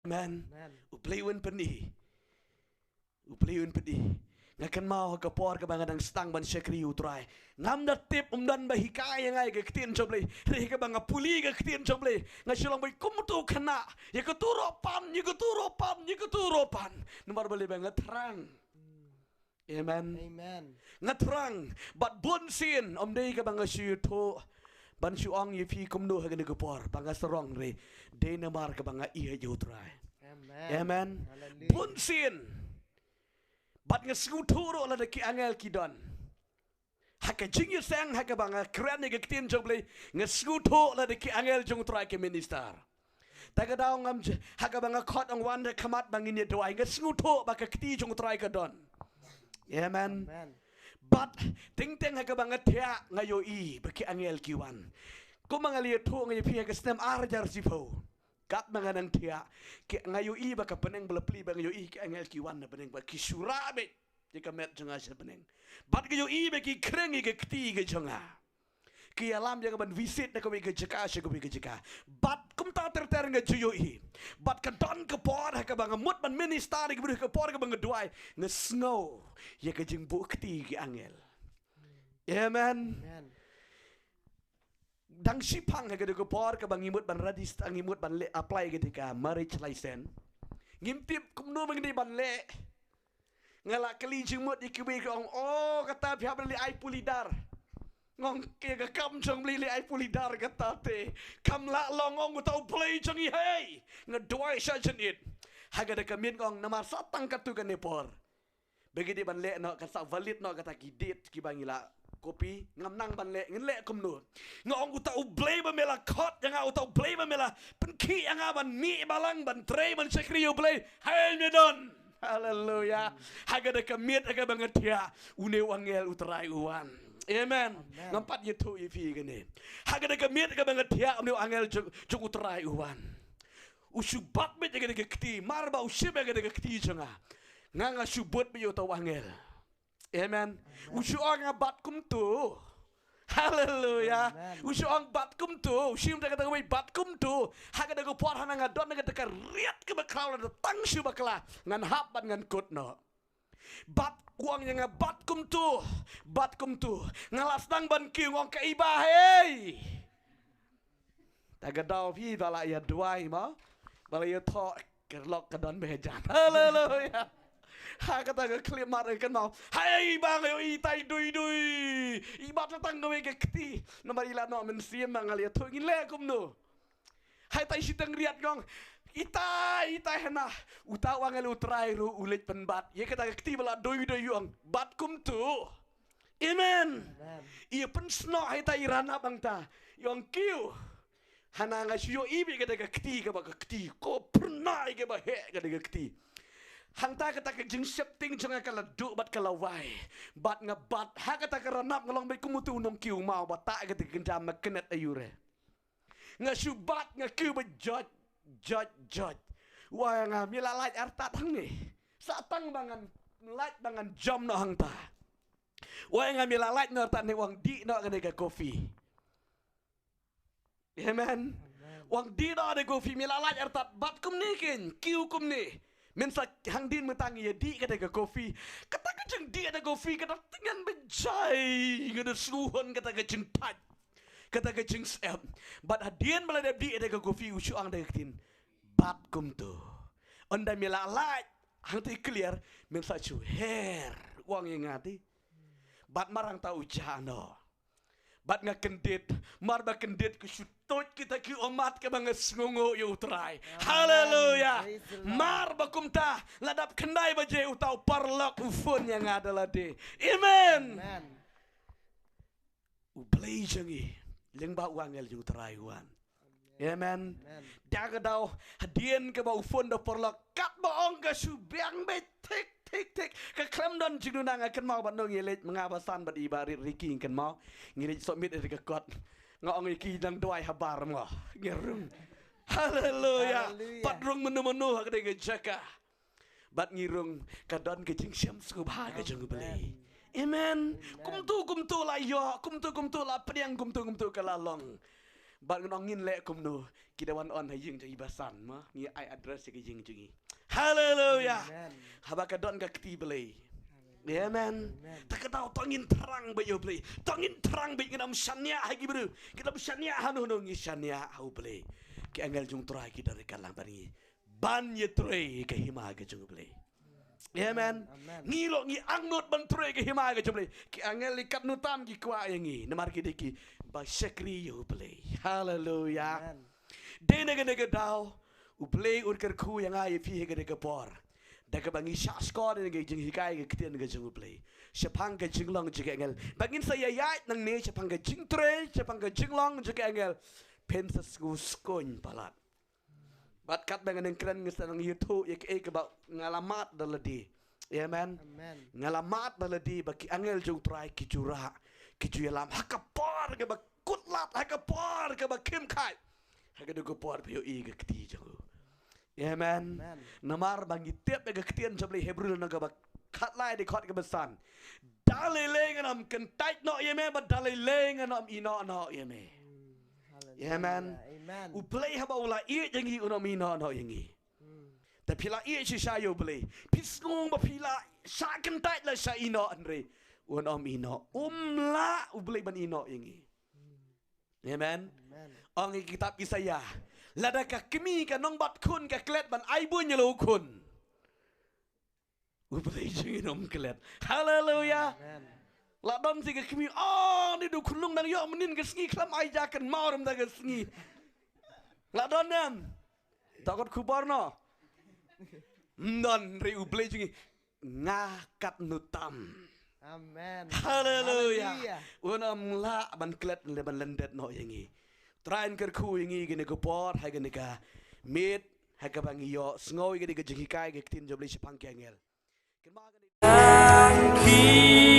Amen. Amen. Uplewin peni. Uplewin peni. Ngakan mau ke por ke bangan ang stang ban syakri utrai. Ngam da tip dan bahikai yang ai ke ketien joble. Reh ke banga puli ke ketien joble. Ngasilang bai kumtu kena. Ya ke turopan, ya ke turopan, ya ke turopan. Nomor beli banget terang. Amen. Amen. Ngatrang bat bun sin om dei ke banga syu to. Ban syuang ye fi kumno ha ke por. Banga serong re. Dei namar ke banga iya utrai. Amen. Amen. Hallelujah. Bun sin. Bat ngesuturo la de ki angel ki don. Haka jingye sang haka banga kran ke ketien joble ngesuto la de ki angel jong try ke minister. Taga daw ngam haka banga khot ang wan de kamat bangin ye doai ngesuto ba ka kti jong try ke don. Amen. Amen. But ting ting haka banga tia ngayo I ba ki angel ki wan. Ko mga liya to ngayo pi haka stem arjar sipo. Kat mga nang tia ki ngayo I ba ka peneng belepli ba ngayo I ki angel ki wan na peneng ba ki surabe jika met jonga sa peneng. Bat ngayo I ba ki krengi ke kti ke jonga. Ki alam jaga ban visit na kami ke jaka sa kami ke jaka. Bat kum ta ter nga juyo I. Bat ka don ke por ha ka bang mut ban minister ke ke por ke bang duai nga snow ye ke jing bu kti ke angel. Amen. Amen. Dang sipang ke ke por ke bang imut ban radis ang imut ban le apply ke tika marriage license. Ngimpip kumno bang di ban le. Ngala kali jimut ikiwi ke oh kata pihak beli ai pulidar. Ngong ke kam jong beli ai pulidar kata te. Kam la longong utau play jong I hey. Ngeduai sajen it. Haga de kamin ngong namar satang katu ke nepor. Bagi di ban le no kata valid no kata kidit ki bangila kopi ngam nang ban le ngin le kum nu ngong utau play ba mela khot yang utau play ba mela penki yang ban mi balang ban tray ban sekrio play hey medon. Hallelujah. Haga de kamit aga banget ya. Une wangel utrai uwan. Amen. Ngampat yetu ifi gini. Haga de kamit aga banget ya. Une wangel jung utrai uwan. Usubat bet aga de kti. Marba usib aga de kti jonga. Nganga subut be yoto wangel. Amen. Usuang abat kum tu. Hallelujah. Usuang bat kum tu. Sim daga daga bat kum tu. Haga daga por hananga don daga daga riat ke bakal da tang su bakla ngan hap ban ngan kut no. Bat uang yang bat kum tu. Bat kum tu. Ngalas nang ban ki ngong ka iba hey. Daga daw pi bala ya duai ma. Bala ya tho kerlok ka don bejan. Hallelujah. Ha kata ke klip mat kan mau. Hai bang yo I tai dui dui. Ibat datang gawe ke kti. Nomor ila no men siem bang alia tu ngin le kum no. Hai tai sitang riat gong. Ita hena. Uta wangel utrai ru ulit penbat. Ye kata ke kti bala dui dui yong. Bat kum tu. Amen. Ia pen sno hai tai rana bang ta. Yong kiu. Hana ngasyo ibi kata ke kti ke ba ke kti. Ko pernah ke ba he kata ke kti. Hang ta kata ke jing septing jang kala du bat kala wai bat ngabat ha kata ke ranap ngalong bai kumutu nong kiu mau bat ta kata ke jam kenet ayure ngasubat ngakiu ba jot wah nga milalaj artat hang ni satang bangan laj bangan jam no hang ta wah nga milalaj no artat ni wang di no kene ke kopi amen wang di no de kopi milalaj artat bat kum ni ken kiu kum ni mensa hang din mentangi ya di kata ke kopi kata ke jeng di ada kopi kata dengan benjai ngada suhon kata ke jeng pat kata ke jeng sep but adian bala di ada ke kopi usu ang ada ketin bat kum tu onda mila light hang tu clear mensa chu hair wang yang ngati bat marang tau jano bat nga kendit mar ba kendit ke sutot kita ki omat ke bang ngungo yu try haleluya mar ba kumta ladap kendai ba je utau parlok ufun yang adalah de amen u play jangi leng ba wangel yu try wan amen daga daw hadien ke ba ufun do parlok kat ba ong ka su biang be tik tik ke klem don jinu nang akan mau ban nong yelet mengabasan bad ibari riking kan mau ngirit submit ke kot ngong iki dang doai habar mo ngerung haleluya padrung menu hak de jaka bat ngirung kadon ke jing syam sku ba ke jung beli amen kum tu la yo kum tu la priang kum tu kalalong Bat ngin le kumno kita wan on hay jing jagi basan ma ni I address ke jing jungi. Hallelujah. Habaka don ka kti belai. Amen. Tak tahu tongin terang bayo belai. Tongin terang bayo ngam syania hagi bru. Kita syania hanu ngi syania hau belai. Ki angel jung trai ki dari kalang bani. Ban ye trai ke hima ke jung belai. Amen. Ngilo ngi angnut ban trai ke hima ke jung belai. Ki angel likat nutam ki kwa yangi. Namar ki deki ba syakri yo belai. Hallelujah. Dene ge dau u belai ur ker ku yang ai fi ge ge por. Daga bangi syas ko de ge jing hikai ge ktian ge jung belai. Sepang ge jing long je angel. Bangin saya yai nang ne sepang ge jing tre, sepang ge jing long je angel. Pen sa skon palat. Bat kat dengan yang keren ngesan ng YouTube ya ke ba ngalamat daladi. Amen. Ngalamat daladi baki angel jung try ki jura ki juyalam hakapar ke ba kutlat hakapar ke ba kim kai. Hagado ko por bio i ke kti jung. Amen. Namar bangi tiap ke ktian jabli Hebrew na ga ba katlai de khot ke besan. Dalai lenganam kentait no yeme ba dalai lenganam ino no yeme. Amen. U play haba ula ie jangi uno mina no yangi. Ta pila ie si sayo play. Pisngung ba pila sa kentait la sa ino andre. Uno mina umla u play ban ino yangi. Amen. Ang kitab Isaya. Lada ka kimi ka nong bat kun ka klet ban ai bun yelo kun. U play jangi nom klet. Hallelujah. Ladon si ke kimi ni du kulung nang yo menin ke sengi klam ai jakan maurum da ke sengi. Ladon nem. Takut kubar no. Non ri u play jingi ngakat nutam. Amen. Hallelujah. Unam la ban klet le ban lendet no yangi. Train ker ku yangi gene ko por ha gene ka mit ha ka bangi yo sngoy gene ke jingi kai ke tin jobli sipang kengel. Kenma gene